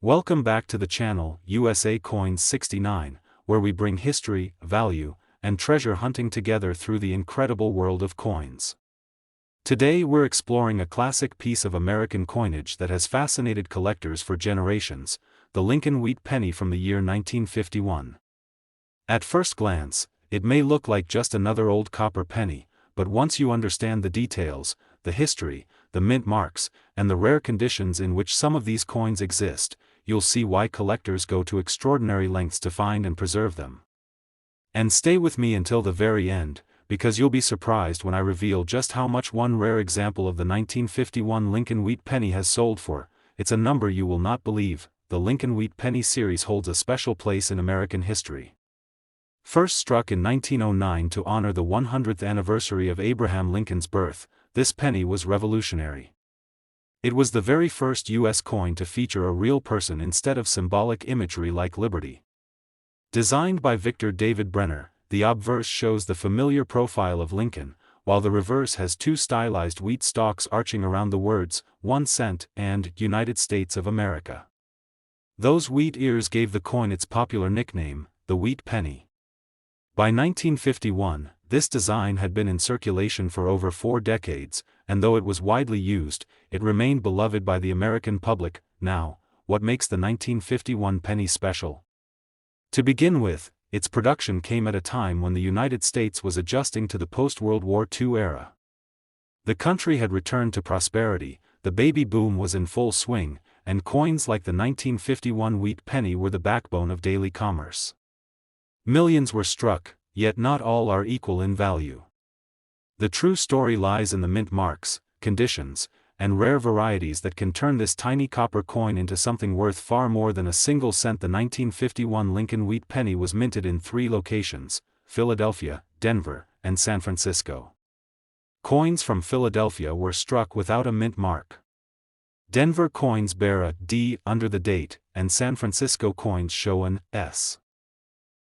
Welcome back to the channel, USA Coins 69, where we bring history, value, and treasure hunting together through the incredible world of coins. Today we're exploring a classic piece of American coinage that has fascinated collectors for generations, the Lincoln Wheat Penny from the year 1951. At first glance, it may look like just another old copper penny, but once you understand the details, the history, the mint marks, and the rare conditions in which some of these coins exist, you'll see why collectors go to extraordinary lengths to find and preserve them. And stay with me until the very end, because you'll be surprised when I reveal just how much one rare example of the 1951 Lincoln Wheat Penny has sold for. It's a number you will not believe. The Lincoln Wheat Penny series holds a special place in American history. First struck in 1909 to honor the 100th anniversary of Abraham Lincoln's birth, this penny was revolutionary. It was the very first U.S. coin to feature a real person instead of symbolic imagery like Liberty. Designed by Victor David Brenner, the obverse shows the familiar profile of Lincoln, while the reverse has two stylized wheat stalks arching around the words, 1 cent, and United States of America. Those wheat ears gave the coin its popular nickname, the Wheat Penny. By 1951, this design had been in circulation for over 4 decades, and though it was widely used, it remained beloved by the American public. Now, what makes the 1951 penny special? To begin with, its production came at a time when the United States was adjusting to the post-World War II era. The country had returned to prosperity, the baby boom was in full swing, and coins like the 1951 wheat penny were the backbone of daily commerce. Millions were struck, yet not all are equal in value. The true story lies in the mint marks, conditions, and rare varieties that can turn this tiny copper coin into something worth far more than a single cent. The 1951 Lincoln Wheat Penny was minted in 3 locations: Philadelphia, Denver, and San Francisco. Coins from Philadelphia were struck without a mint mark. Denver coins bear a D under the date, and San Francisco coins show an S.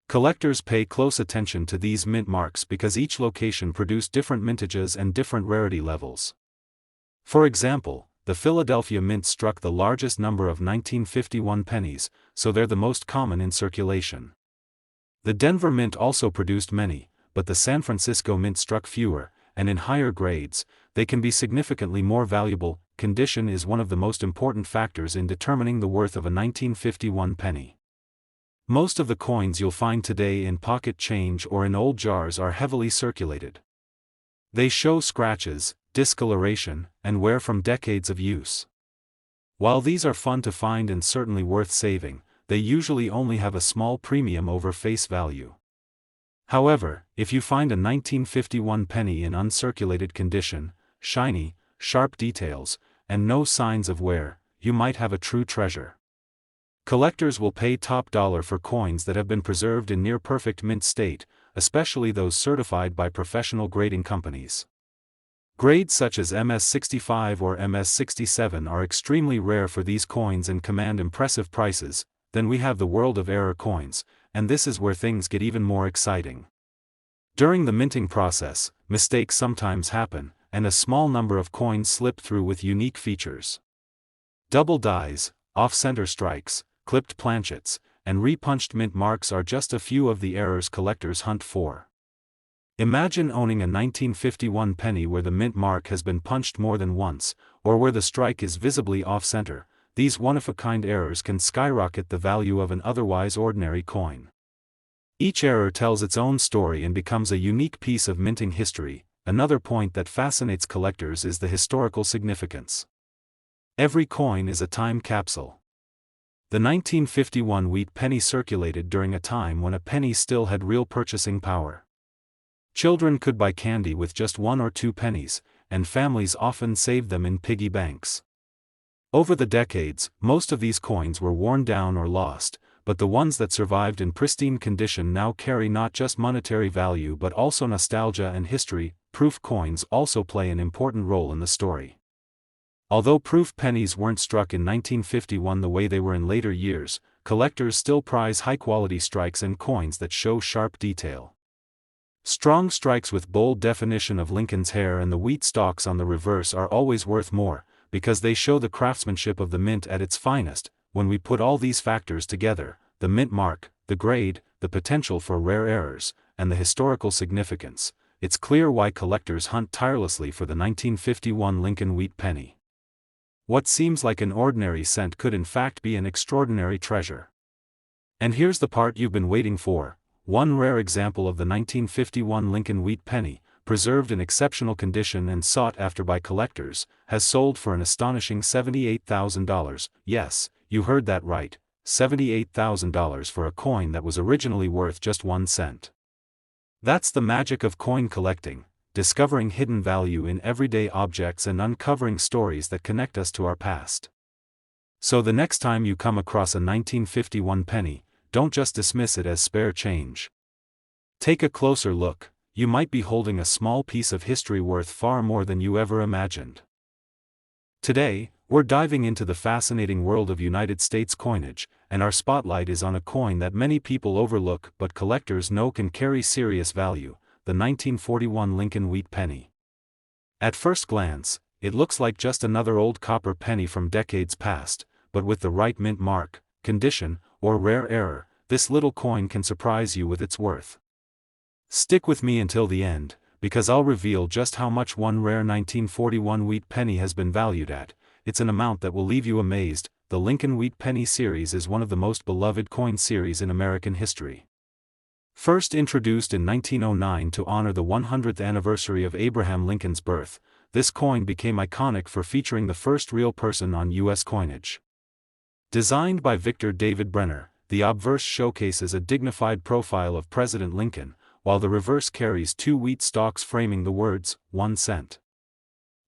Collectors pay close attention to these mint marks because each location produced different mintages and different rarity levels. For example, the Philadelphia mint struck the largest number of 1951 pennies, so they're the most common in circulation. The Denver mint also produced many, but the San Francisco mint struck fewer, and in higher grades, they can be significantly more valuable. Condition is one of the most important factors in determining the worth of a 1951 penny. Most of the coins you'll find today in pocket change or in old jars are heavily circulated. They show scratches, discoloration, and wear from decades of use. While these are fun to find and certainly worth saving, they usually only have a small premium over face value. However, if you find a 1951 penny in uncirculated condition, shiny, sharp details, and no signs of wear, you might have a true treasure. Collectors will pay top dollar for coins that have been preserved in near-perfect mint state, especially those certified by professional grading companies. Grades such as MS65 or MS67 are extremely rare for these coins and command impressive prices. Then we have the world of error coins, and this is where things get even more exciting. During the minting process, mistakes sometimes happen, and a small number of coins slip through with unique features. Double dies, off-center strikes, clipped planchets, and repunched mint marks are just a few of the errors collectors hunt for. Imagine owning a 1951 penny where the mint mark has been punched more than once, or where the strike is visibly off-center. These one-of-a-kind errors can skyrocket the value of an otherwise ordinary coin. Each error tells its own story and becomes a unique piece of minting history. Another point that fascinates collectors is the historical significance. Every coin is a time capsule. The 1951 wheat penny circulated during a time when a penny still had real purchasing power. Children could buy candy with just 1 or 2 pennies, and families often saved them in piggy banks. Over the decades, most of these coins were worn down or lost, but the ones that survived in pristine condition now carry not just monetary value but also nostalgia and history. Proof coins also play an important role in the story. Although proof pennies weren't struck in 1951 the way they were in later years, collectors still prize high-quality strikes and coins that show sharp detail. Strong strikes with bold definition of Lincoln's hair and the wheat stalks on the reverse are always worth more, because they show the craftsmanship of the mint at its finest. when we put all these factors together, the mint mark, the grade, the potential for rare errors, and the historical significance, it's clear why collectors hunt tirelessly for the 1951 Lincoln Wheat Penny. What seems like an ordinary cent could in fact be an extraordinary treasure. And here's the part you've been waiting for: one rare example of the 1951 Lincoln Wheat Penny, preserved in exceptional condition and sought after by collectors, has sold for an astonishing $78,000. Yes, you heard that right, $78,000 for a coin that was originally worth just 1 cent. That's the magic of coin collecting, discovering hidden value in everyday objects and uncovering stories that connect us to our past. So the next time you come across a 1951 penny, don't just dismiss it as spare change. Take a closer look. You might be holding a small piece of history worth far more than you ever imagined. Today, we're diving into the fascinating world of United States coinage, and our spotlight is on a coin that many people overlook but collectors know can carry serious value: the 1941 Lincoln Wheat Penny. At first glance, it looks like just another old copper penny from decades past, but with the right mint mark, condition, or rare error, this little coin can surprise you with its worth. Stick with me until the end, because I'll reveal just how much one rare 1941 wheat penny has been valued at. It's an amount that will leave you amazed. The Lincoln Wheat Penny series is one of the most beloved coin series in American history. First introduced in 1909 to honor the 100th anniversary of Abraham Lincoln's birth, this coin became iconic for featuring the first real person on U.S. coinage. Designed by Victor David Brenner, the obverse showcases a dignified profile of President Lincoln, while the reverse carries 2 wheat stalks framing the words, 1 cent.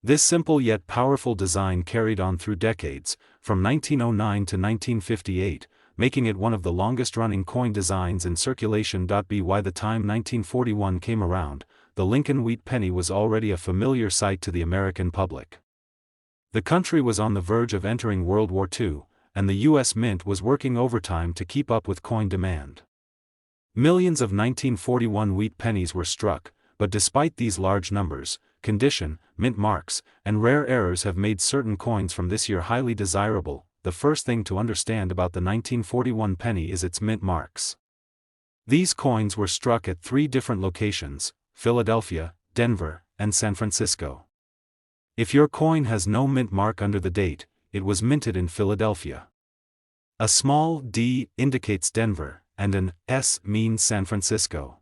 This simple yet powerful design carried on through decades, from 1909 to 1958, making it one of the longest-running coin designs in circulation. By the time 1941 came around, the Lincoln Wheat Penny was already a familiar sight to the American public. The country was on the verge of entering World War II, and the U.S. Mint was working overtime to keep up with coin demand. Millions of 1941 wheat pennies were struck, but despite these large numbers, condition, mint marks, and rare errors have made certain coins from this year highly desirable. The first thing to understand about the 1941 penny is its mint marks. These coins were struck at 3 different locations: Philadelphia, Denver, and San Francisco. If your coin has no mint mark under the date, it was minted in Philadelphia. A small D indicates Denver, and an S means San Francisco.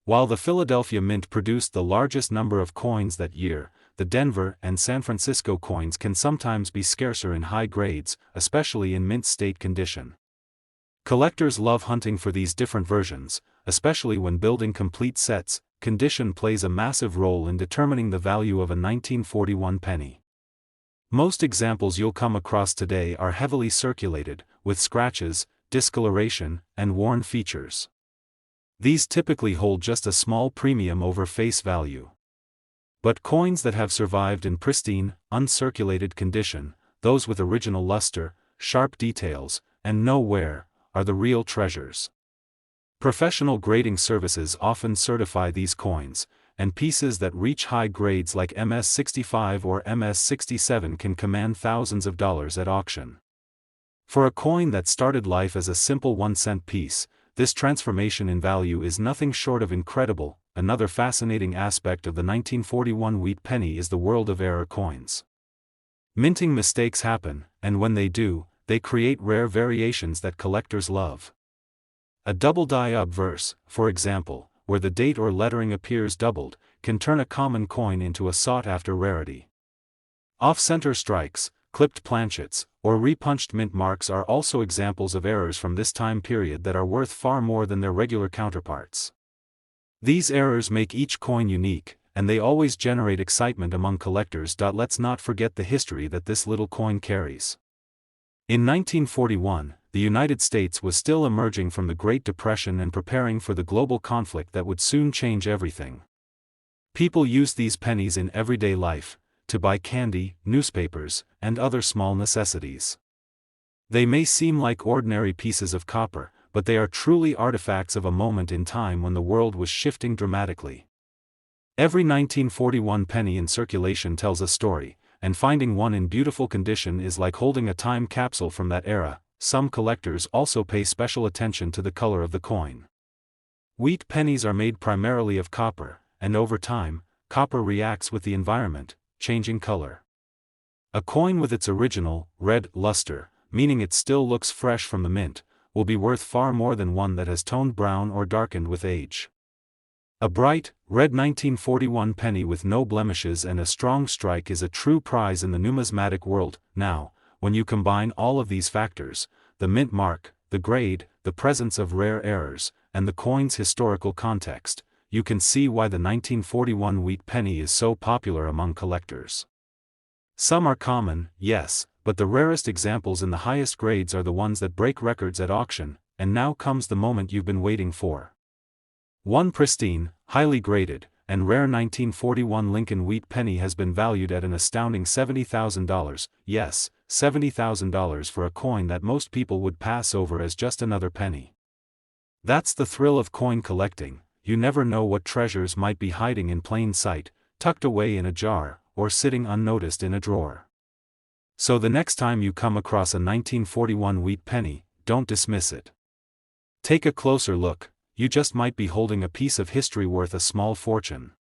While the Philadelphia Mint produced the largest number of coins that year, the Denver and San Francisco coins can sometimes be scarcer in high grades, especially in mint state condition. Collectors love hunting for these different versions, especially when building complete sets. Condition plays a massive role in determining the value of a 1941 penny. Most examples you'll come across today are heavily circulated, with scratches, discoloration, and worn features. These typically hold just a small premium over face value. But coins that have survived in pristine, uncirculated condition, those with original luster, sharp details, and no wear, are the real treasures. Professional grading services often certify these coins, and pieces that reach high grades like MS-65 or MS-67 can command thousands of dollars at auction. For a coin that started life as a simple 1-cent piece, this transformation in value is nothing short of incredible. Another fascinating aspect of the 1941 wheat penny is the world of error coins. Minting mistakes happen, and when they do, they create rare variations that collectors love. A double die obverse, for example, where the date or lettering appears doubled, can turn a common coin into a sought-after rarity. Off-center strikes, clipped planchets, or repunched mint marks are also examples of errors from this time period that are worth far more than their regular counterparts. These errors make each coin unique, and they always generate excitement among collectors. Let's not forget the history that this little coin carries. In 1941, the United States was still emerging from the Great Depression and preparing for the global conflict that would soon change everything. People used these pennies in everyday life, to buy candy, newspapers, and other small necessities. They may seem like ordinary pieces of copper, but they are truly artifacts of a moment in time when the world was shifting dramatically. Every 1941 penny in circulation tells a story, and finding one in beautiful condition is like holding a time capsule from that era. Some collectors also pay special attention to the color of the coin. Wheat pennies are made primarily of copper, and over time, copper reacts with the environment, changing color. A coin with its original, red, luster, meaning it still looks fresh from the mint, will be worth far more than one that has toned brown or darkened with age. A bright, red 1941 penny with no blemishes and a strong strike is a true prize in the numismatic world. Now, when you combine all of these factors, the mint mark, the grade, the presence of rare errors, and the coin's historical context, you can see why the 1941 wheat penny is so popular among collectors. Some are common, yes, but the rarest examples in the highest grades are the ones that break records at auction, and now comes the moment you've been waiting for. One pristine, highly graded, and rare 1941 Lincoln wheat penny has been valued at an astounding $70,000, yes, $70,000 for a coin that most people would pass over as just another penny. That's the thrill of coin collecting. You never know what treasures might be hiding in plain sight, tucked away in a jar, or sitting unnoticed in a drawer. So the next time you come across a 1941 wheat penny, don't dismiss it. Take a closer look. You just might be holding a piece of history worth a small fortune.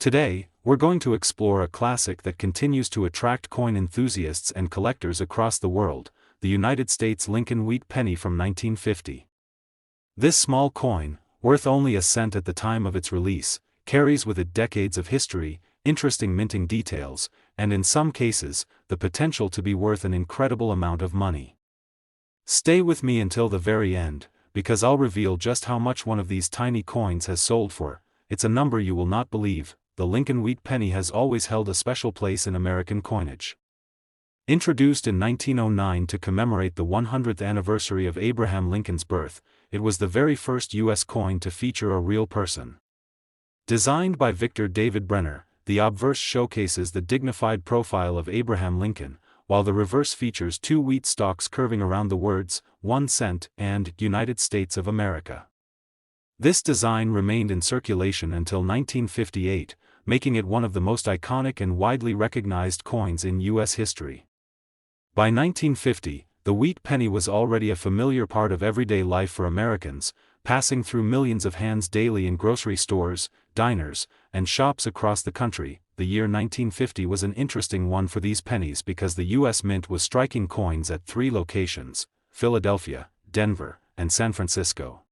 Today, we're going to explore a classic that continues to attract coin enthusiasts and collectors across the world, the United States Lincoln wheat penny from 1950. This small coin, worth only a cent at the time of its release, carries with it decades of history, interesting minting details, and in some cases, the potential to be worth an incredible amount of money. Stay with me until the very end, because I'll reveal just how much one of these tiny coins has sold for. It's a number you will not believe. The Lincoln wheat penny has always held a special place in American coinage. Introduced in 1909 to commemorate the 100th anniversary of Abraham Lincoln's birth, it was the very first U.S. coin to feature a real person. Designed by Victor David Brenner, the obverse showcases the dignified profile of Abraham Lincoln, while the reverse features two wheat stalks curving around the words, 1 cent, and United States of America. This design remained in circulation until 1958, making it one of the most iconic and widely recognized coins in U.S. history. By 1950, the wheat penny was already a familiar part of everyday life for Americans, passing through millions of hands daily in grocery stores, diners, and shops across the country. The year 1950 was an interesting one for these pennies because the U.S. Mint was striking coins at 3 locations: Philadelphia, Denver, and San Francisco.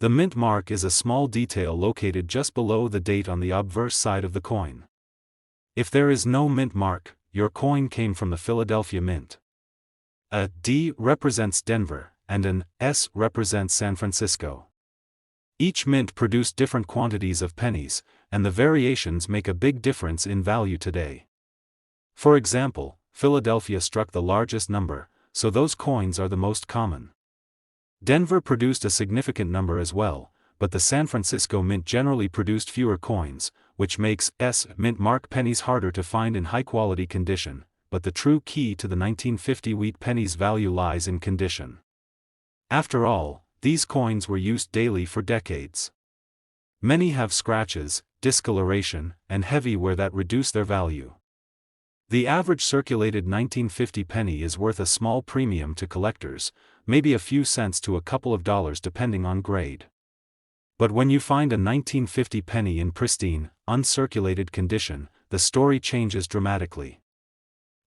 The mint mark is a small detail located just below the date on the obverse side of the coin. If there is no mint mark, your coin came from the Philadelphia Mint. A D represents Denver, and an S represents San Francisco. Each mint produced different quantities of pennies, and the variations make a big difference in value today. For example, Philadelphia struck the largest number, so those coins are the most common. Denver produced a significant number as well, but the San Francisco Mint generally produced fewer coins, which makes S mint mark pennies harder to find in high-quality condition, but the true key to the 1950 wheat penny's value lies in condition. After all, these coins were used daily for decades. Many have scratches, discoloration, and heavy wear that reduce their value. The average circulated 1950 penny is worth a small premium to collectors, maybe a few cents to a couple of dollars depending on grade. But when you find a 1950 penny in pristine, uncirculated condition, the story changes dramatically.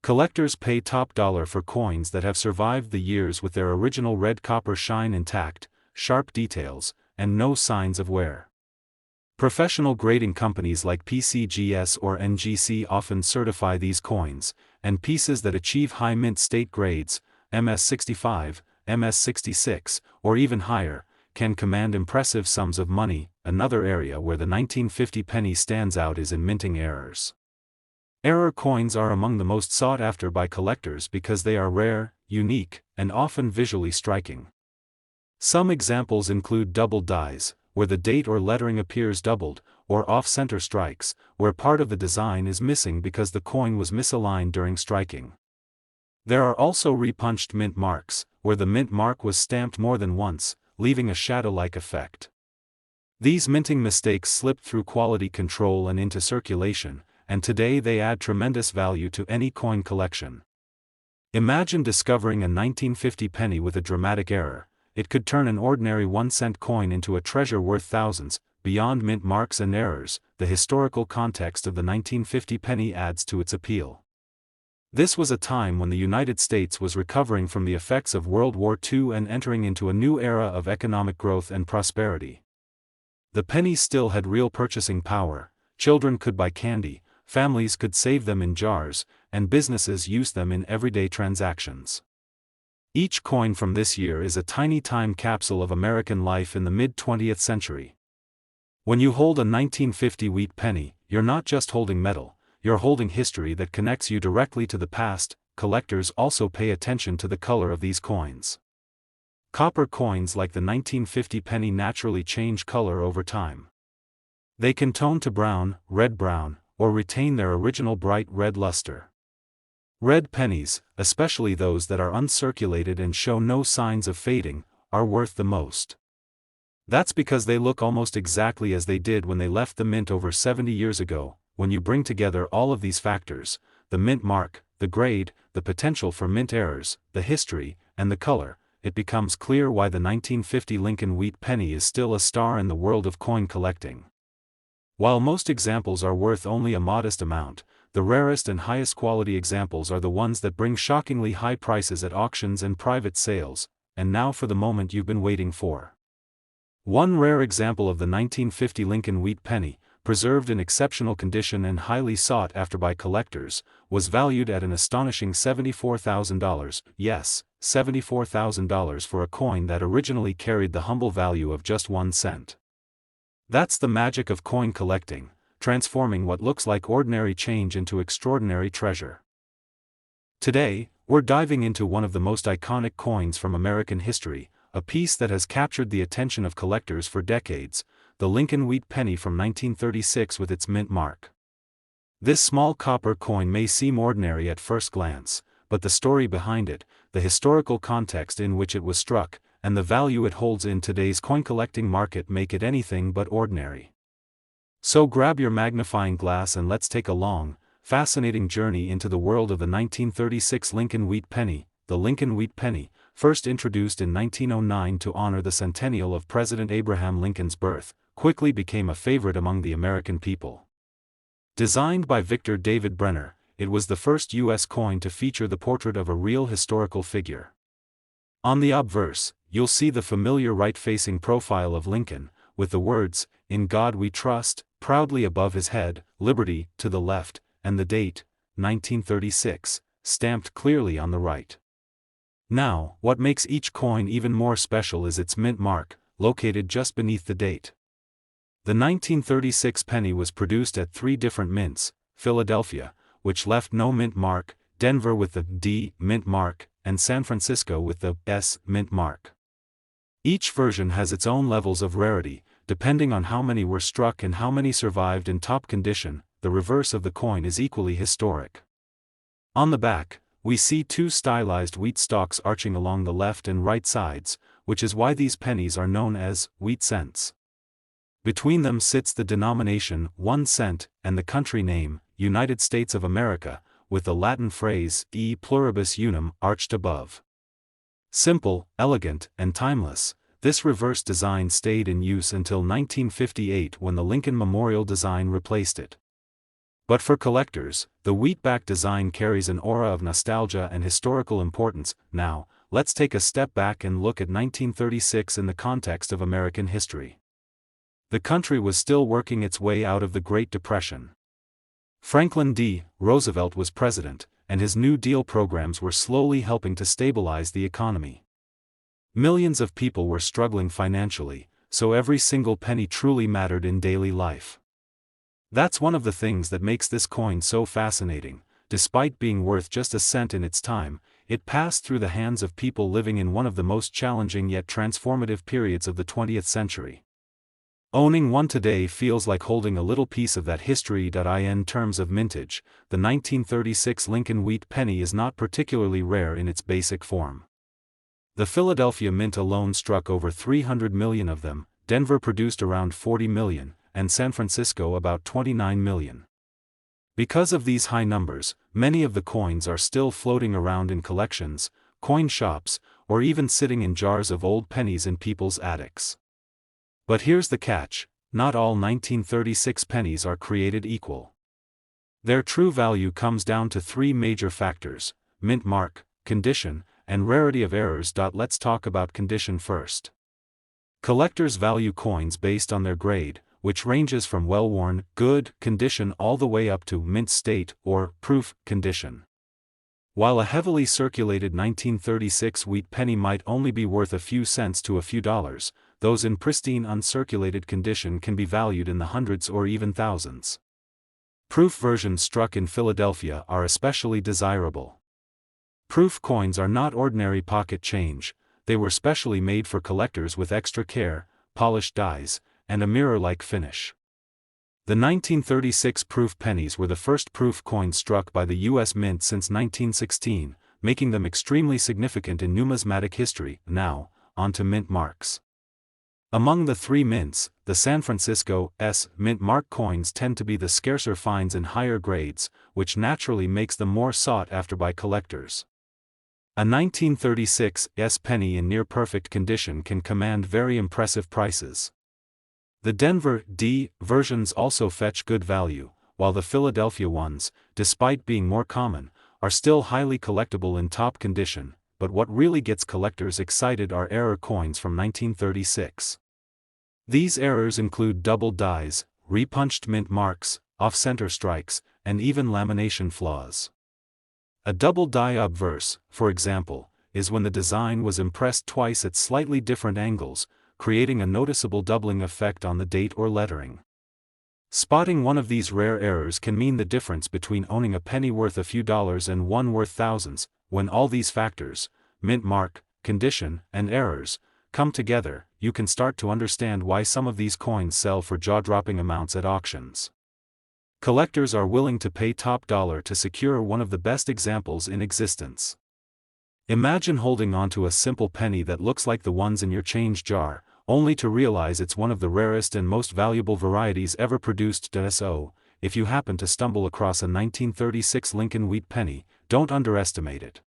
Collectors pay top dollar for coins that have survived the years with their original red copper shine intact, sharp details, and no signs of wear. Professional grading companies like PCGS or NGC often certify these coins, and pieces that achieve high mint state grades, MS65, MS66, or even higher, can command impressive sums of money. Another area where the 1950 penny stands out is in minting errors. Error coins are among the most sought after by collectors because they are rare, unique, and often visually striking. Some examples include double dies, where the date or lettering appears doubled, or off-center strikes, where part of the design is missing because the coin was misaligned during striking. There are also repunched mint marks, where the mint mark was stamped more than once, leaving a shadow-like effect. These minting mistakes slip through quality control and into circulation, and today they add tremendous value to any coin collection. Imagine discovering a 1950 penny with a dramatic error. It could turn an ordinary 1-cent coin into a treasure worth thousands. Beyond mint marks and errors, the historical context of the 1950 penny adds to its appeal. This was a time when the United States was recovering from the effects of World War II and entering into a new era of economic growth and prosperity. The penny still had real purchasing power. Children could buy candy, families could save them in jars, and businesses used them in everyday transactions. Each coin from this year is a tiny time capsule of American life in the mid-20th century. When you hold a 1950 wheat penny, you're not just holding metal, you're holding history that connects you directly to the past. Collectors also pay attention to the color of these coins. Copper coins like the 1950 penny naturally change color over time. They can tone to brown, red-brown, or retain their original bright red luster. Red pennies, especially those that are uncirculated and show no signs of fading, are worth the most. That's because they look almost exactly as they did when they left the mint over 70 years ago. When you bring together all of these factors, the mint mark, the grade, the potential for mint errors, the history, and the color, it becomes clear why the 1950 Lincoln Wheat Penny is still a star in the world of coin collecting. While most examples are worth only a modest amount, the rarest and highest quality examples are the ones that bring shockingly high prices at auctions and private sales. And now for the moment you've been waiting for. One rare example of the 1950 Lincoln Wheat Penny, preserved in exceptional condition and highly sought after by collectors, was valued at an astonishing $74,000, yes, $74,000 for a coin that originally carried the humble value of just 1 cent. That's the magic of coin collecting, transforming what looks like ordinary change into extraordinary treasure. Today, we're diving into one of the most iconic coins from American history, a piece that has captured the attention of collectors for decades, the Lincoln Wheat Penny from 1936 with its mint mark. This small copper coin may seem ordinary at first glance, but the story behind it, the historical context in which it was struck, and the value it holds in today's coin collecting market make it anything but ordinary. So grab your magnifying glass and let's take a long, fascinating journey into the world of the 1936 Lincoln Wheat Penny. The Lincoln Wheat Penny, first introduced in 1909 to honor the centennial of President Abraham Lincoln's birth, quickly became a favorite among the American people. Designed by Victor David Brenner, it was the first U.S. coin to feature the portrait of a real historical figure. On the obverse, you'll see the familiar right-facing profile of Lincoln, with the words, "In God We Trust," proudly above his head, "Liberty," to the left, and the date, 1936, stamped clearly on the right. Now, what makes each coin even more special is its mint mark, located just beneath the date. The 1936 penny was produced at 3 different mints: Philadelphia, which left no mint mark, Denver with the D mint mark, and San Francisco with the S mint mark. Each version has its own levels of rarity, depending on how many were struck and how many survived in top condition. The reverse of the coin is equally historic. On the back, we see 2 stylized wheat stalks arching along the left and right sides, which is why these pennies are known as wheat cents. Between them sits the denomination 1 cent and the country name, United States of America, with the Latin phrase E pluribus unum arched above. Simple, elegant, and timeless, this reverse design stayed in use until 1958 when the Lincoln Memorial design replaced it. But for collectors, the wheatback design carries an aura of nostalgia and historical importance. Now, let's take a step back and look at 1936 in the context of American history. The country was still working its way out of the Great Depression. Franklin D. Roosevelt was president, and his New Deal programs were slowly helping to stabilize the economy. Millions of people were struggling financially, so every single penny truly mattered in daily life. That's one of the things that makes this coin so fascinating. Despite being worth just a cent in its time, it passed through the hands of people living in one of the most challenging yet transformative periods of the 20th century. Owning one today feels like holding a little piece of that history. In terms of mintage, the 1936 Lincoln Wheat Penny is not particularly rare in its basic form. The Philadelphia Mint alone struck over 300 million of them, Denver produced around 40 million, and San Francisco about 29 million. Because of these high numbers, many of the coins are still floating around in collections, coin shops, or even sitting in jars of old pennies in people's attics. But here's the catch: not all 1936 pennies are created equal. Their true value comes down to three major factors: mint mark, condition, and rarity of errors. Let's talk about condition first. Collectors value coins based on their grade, which ranges from well-worn, good condition all the way up to mint state or proof condition. While a heavily circulated 1936 wheat penny might only be worth a few cents to a few dollars, those in pristine uncirculated condition can be valued in the hundreds or even thousands. Proof versions struck in Philadelphia are especially desirable. Proof coins are not ordinary pocket change, they were specially made for collectors with extra care, polished dies, and a mirror-like finish. The 1936 proof pennies were the first proof coins struck by the U.S. Mint since 1916, making them extremely significant in numismatic history. Now, on to mint marks. Among the three mints, the San Francisco's mint mark coins tend to be the scarcer finds in higher grades, which naturally makes them more sought after by collectors. A 1936 penny in near-perfect condition can command very impressive prices. The Denver versions also fetch good value, while the Philadelphia ones, despite being more common, are still highly collectible in top condition. But what really gets collectors excited are error coins from 1936. These errors include double dies, repunched mint marks, off-center strikes, and even lamination flaws. A double die obverse, for example, is when the design was impressed twice at slightly different angles, creating a noticeable doubling effect on the date or lettering. Spotting one of these rare errors can mean the difference between owning a penny worth a few dollars and one worth thousands. When all these factors, mint mark, condition, and errors, come together, you can start to understand why some of these coins sell for jaw-dropping amounts at auctions. Collectors are willing to pay top dollar to secure one of the best examples in existence. Imagine holding onto a simple penny that looks like the ones in your change jar, only to realize it's one of the rarest and most valuable varieties ever produced. So, if you happen to stumble across a 1936 Lincoln wheat penny, don't underestimate it.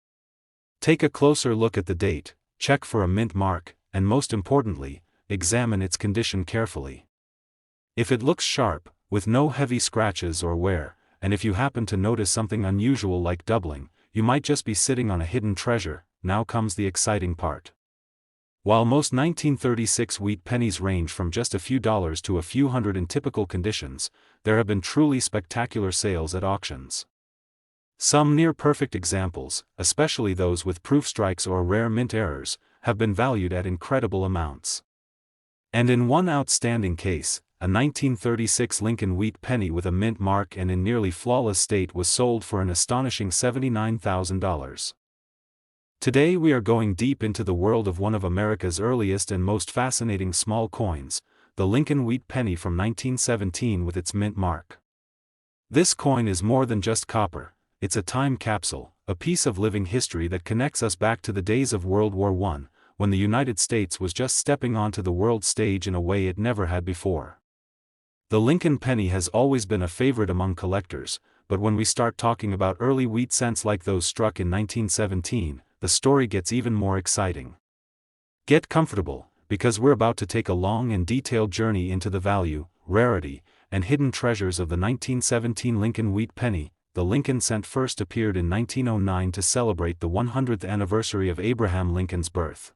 Take a closer look at the date, check for a mint mark, and most importantly, examine its condition carefully. If it looks sharp, with no heavy scratches or wear, and if you happen to notice something unusual like doubling, you might just be sitting on a hidden treasure. Now comes the exciting part. While most 1936 wheat pennies range from just a few dollars to a few hundred in typical conditions, there have been truly spectacular sales at auctions. Some near-perfect examples, especially those with proof strikes or rare mint errors, have been valued at incredible amounts. And in one outstanding case, a 1936 Lincoln wheat penny with a mint mark and in nearly flawless state was sold for an astonishing $79,000. Today we are going deep into the world of one of America's earliest and most fascinating small coins, the Lincoln wheat penny from 1917 with its mint mark. This coin is more than just copper, it's a time capsule, a piece of living history that connects us back to the days of World War I, when the United States was just stepping onto the world stage in a way it never had before. The Lincoln penny has always been a favorite among collectors, but when we start talking about early wheat cents like those struck in 1917, the story gets even more exciting. Get comfortable, because we're about to take a long and detailed journey into the value, rarity, and hidden treasures of the 1917 Lincoln wheat penny. The Lincoln cent first appeared in 1909 to celebrate the 100th anniversary of Abraham Lincoln's birth.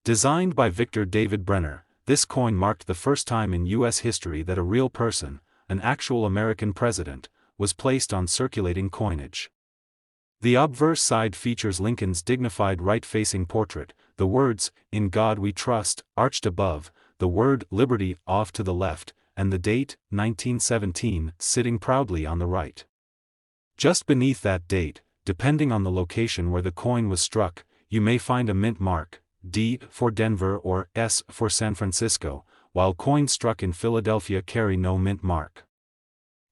Designed by Victor David Brenner, this coin marked the first time in U.S. history that a real person, an actual American president, was placed on circulating coinage. The obverse side features Lincoln's dignified right-facing portrait, the words, "In God We Trust," arched above, the word "Liberty" off to the left, and the date, 1917, sitting proudly on the right. Just beneath that date, depending on the location where the coin was struck, you may find a mint mark, D for Denver or S for San Francisco, while coins struck in Philadelphia carry no mint mark.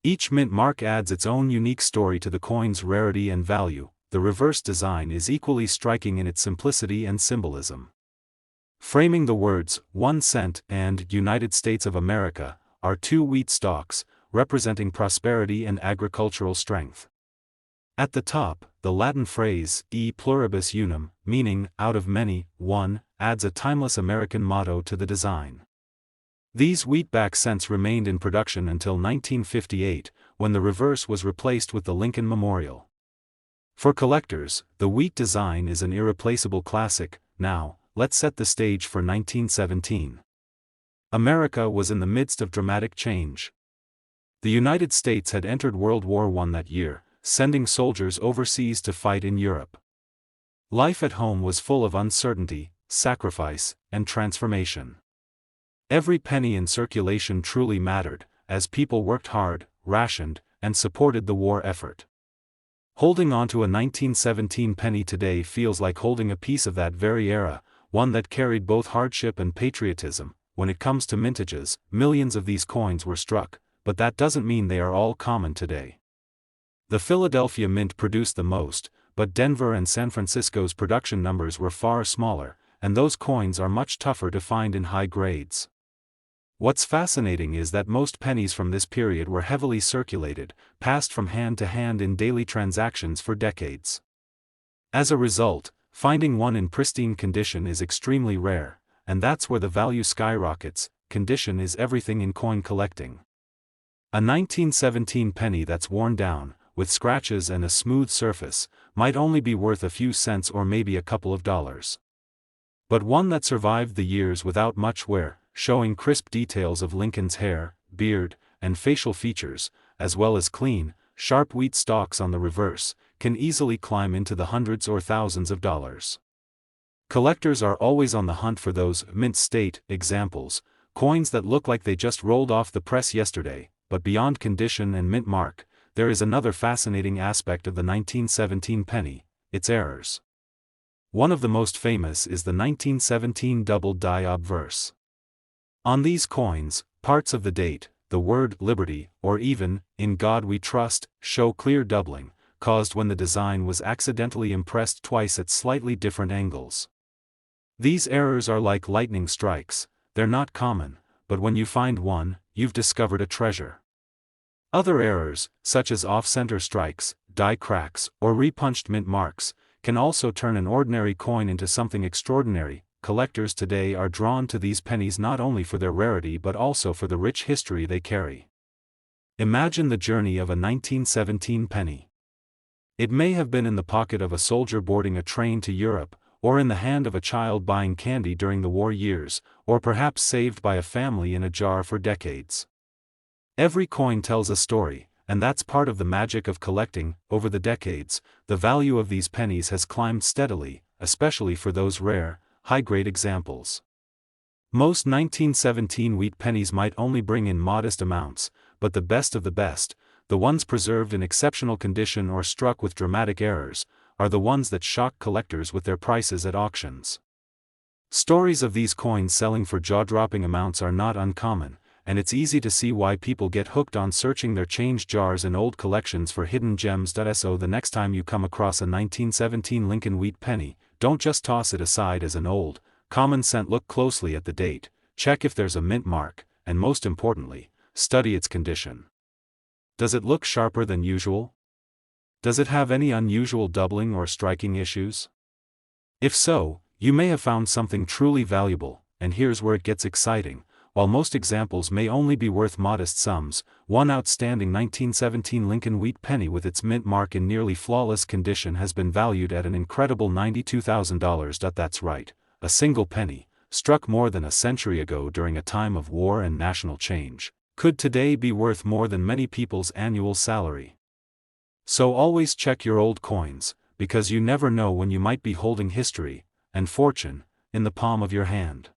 Each mint mark adds its own unique story to the coin's rarity and value. The reverse design is equally striking in its simplicity and symbolism. Framing the words, 1 cent and United States of America, are two wheat stalks, representing prosperity and agricultural strength. At the top, the Latin phrase, e pluribus unum, meaning, out of many, one, adds a timeless American motto to the design. These wheatback cents remained in production until 1958, when the reverse was replaced with the Lincoln Memorial. For collectors, the wheat design is an irreplaceable classic. Now, let's set the stage for 1917. America was in the midst of dramatic change. The United States had entered World War I that year, sending soldiers overseas to fight in Europe. Life at home was full of uncertainty, sacrifice, and transformation. Every penny in circulation truly mattered, as people worked hard, rationed, and supported the war effort. Holding on to a 1917 penny today feels like holding a piece of that very era, one that carried both hardship and patriotism. When it comes to mintages, millions of these coins were struck, but that doesn't mean they are all common today. The Philadelphia Mint produced the most, but Denver and San Francisco's production numbers were far smaller, and those coins are much tougher to find in high grades. What's fascinating is that most pennies from this period were heavily circulated, passed from hand to hand in daily transactions for decades. As a result, finding one in pristine condition is extremely rare, and that's where the value skyrockets. Condition is everything in coin collecting. A 1917 penny that's worn down, with scratches and a smooth surface, might only be worth a few cents or maybe a couple of dollars. But one that survived the years without much wear, showing crisp details of Lincoln's hair, beard, and facial features, as well as clean, sharp wheat stalks on the reverse, can easily climb into the hundreds or thousands of dollars. Collectors are always on the hunt for those mint state examples, coins that look like they just rolled off the press yesterday, but beyond condition and mint mark, there is another fascinating aspect of the 1917 penny, its errors. One of the most famous is the 1917 double-die obverse. On these coins, parts of the date, the word liberty, or even, in God we trust, show clear doubling, caused when the design was accidentally impressed twice at slightly different angles. These errors are like lightning strikes. They're not common, but when you find one, you've discovered a treasure. Other errors, such as off-center strikes, die cracks, or repunched mint marks, can also turn an ordinary coin into something extraordinary. Collectors today are drawn to these pennies not only for their rarity but also for the rich history they carry. Imagine the journey of a 1917 penny. It may have been in the pocket of a soldier boarding a train to Europe, or in the hand of a child buying candy during the war years, or perhaps saved by a family in a jar for decades. Every coin tells a story, and that's part of the magic of collecting. Over the decades, the value of these pennies has climbed steadily, especially for those rare, high-grade examples. Most 1917 wheat pennies might only bring in modest amounts, but the best of the best, the ones preserved in exceptional condition or struck with dramatic errors, are the ones that shock collectors with their prices at auctions. Stories of these coins selling for jaw-dropping amounts are not uncommon, and it's easy to see why people get hooked on searching their change jars and old collections for hidden gems. So the next time you come across a 1917 Lincoln wheat penny, don't just toss it aside as an old, common cent. Look closely at the date, check if there's a mint mark, and most importantly, study its condition. Does it look sharper than usual? Does it have any unusual doubling or striking issues? If so, you may have found something truly valuable, and here's where it gets exciting. While most examples may only be worth modest sums, one outstanding 1917 Lincoln wheat penny with its mint mark in nearly flawless condition has been valued at an incredible $92,000. That's right, a single penny, struck more than a century ago during a time of war and national change, could today be worth more than many people's annual salary. So always check your old coins, because you never know when you might be holding history and fortune in the palm of your hand.